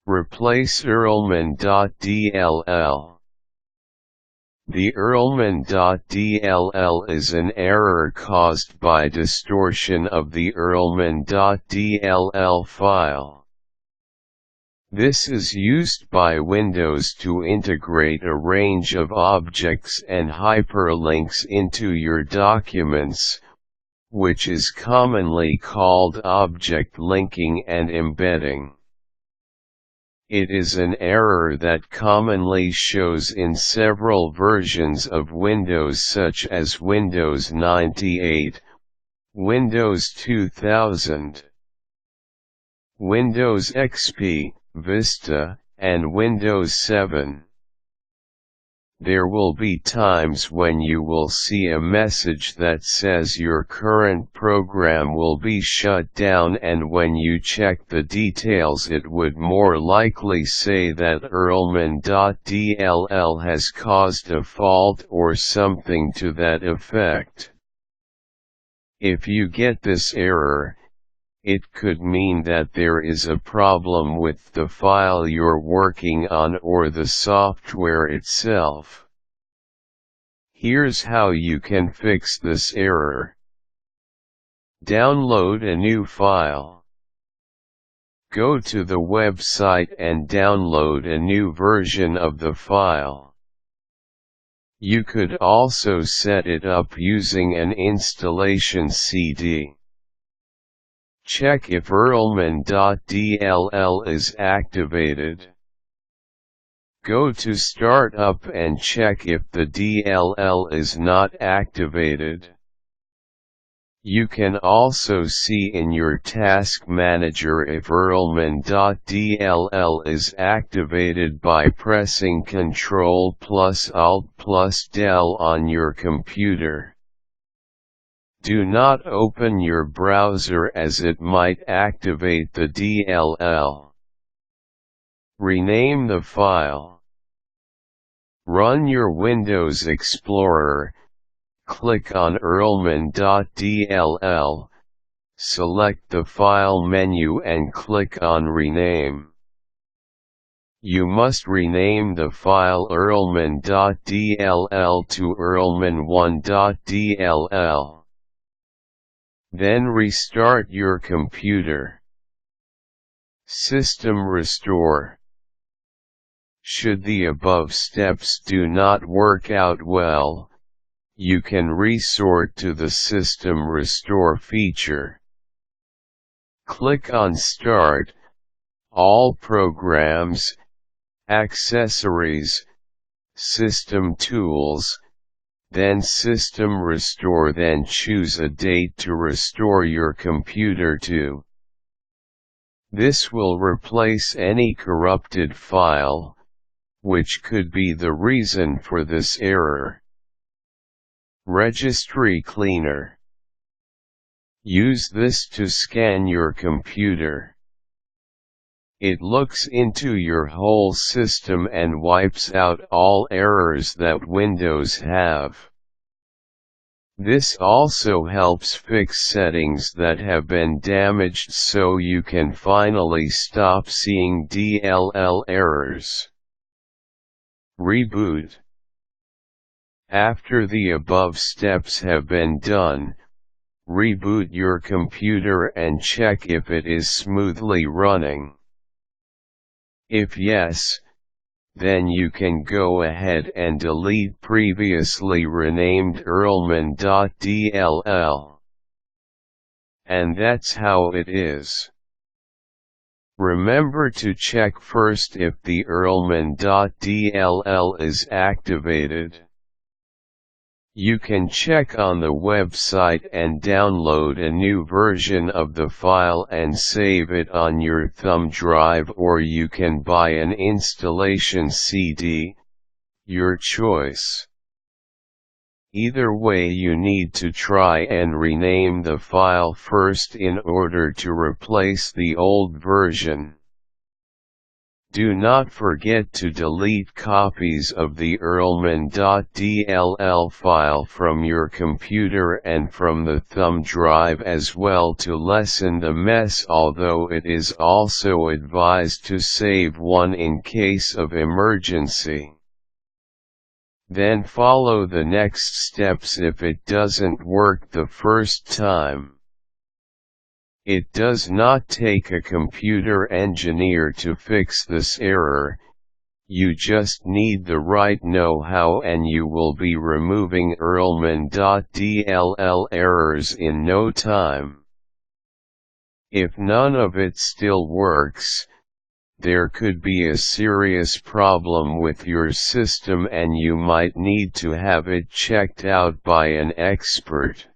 Replace urlmon.dll. The urlmon.dll is an error caused by distortion of the urlmon.dll file. This is used by Windows to integrate a range of objects and hyperlinks into your documents, which is commonly called object linking and embedding. It is an error that commonly shows in several versions of Windows such as Windows 98, Windows 2000, Windows XP, Vista, and Windows 7. There will be times when you will see a message that says your current program will be shut down, and when you check the details it would more likely say that urlmon.dll has caused a fault or something to that effect. If you get this error, it could mean that there is a problem with the file you're working on or the software itself. Here's how you can fix this error. Download a new file. Go to the website and download a new version of the file. You could also set it up using an installation CD. Check if urlmon.dll is activated. Go to Startup and check if the DLL is not activated. You can also see in your Task Manager if urlmon.dll is activated by pressing Ctrl+Alt+del on your computer. Do not open your browser as it might activate the DLL. Rename the file. Run your Windows Explorer, click on urlmon.dll, select the File menu and click on Rename. You must rename the file urlmon.dll to urlmon1.dll. Then restart your computer. System Restore. Should the above steps do not work out well, you can resort to the System Restore feature. Click on Start, All Programs, Accessories, System Tools, then System Restore, then choose a date to restore your computer to. This will replace any corrupted file, which could be the reason for this error. Registry Cleaner. Use this to scan your computer. It looks into your whole system and wipes out all errors that Windows have. This also helps fix settings that have been damaged so you can finally stop seeing DLL errors. Reboot. After the above steps have been done, reboot your computer and check if it is smoothly running. If yes, then you can go ahead and delete previously renamed urlmon.dll. And that's how it is. Remember to check first if the urlmon.dll is activated. You can check on the website and download a new version of the file and save it on your thumb drive, or you can buy an installation CD, your choice. Either way, you need to try and rename the file first in order to replace the old version. Do not forget to delete copies of the urlmon.dll file from your computer and from the thumb drive as well to lessen the mess, although it is also advised to save one in case of emergency. Then follow the next steps if it doesn't work the first time. It does not take a computer engineer to fix this error, you just need the right know-how and you will be removing urlmon.dll errors in no time. If none of it still works, there could be a serious problem with your system and you might need to have it checked out by an expert.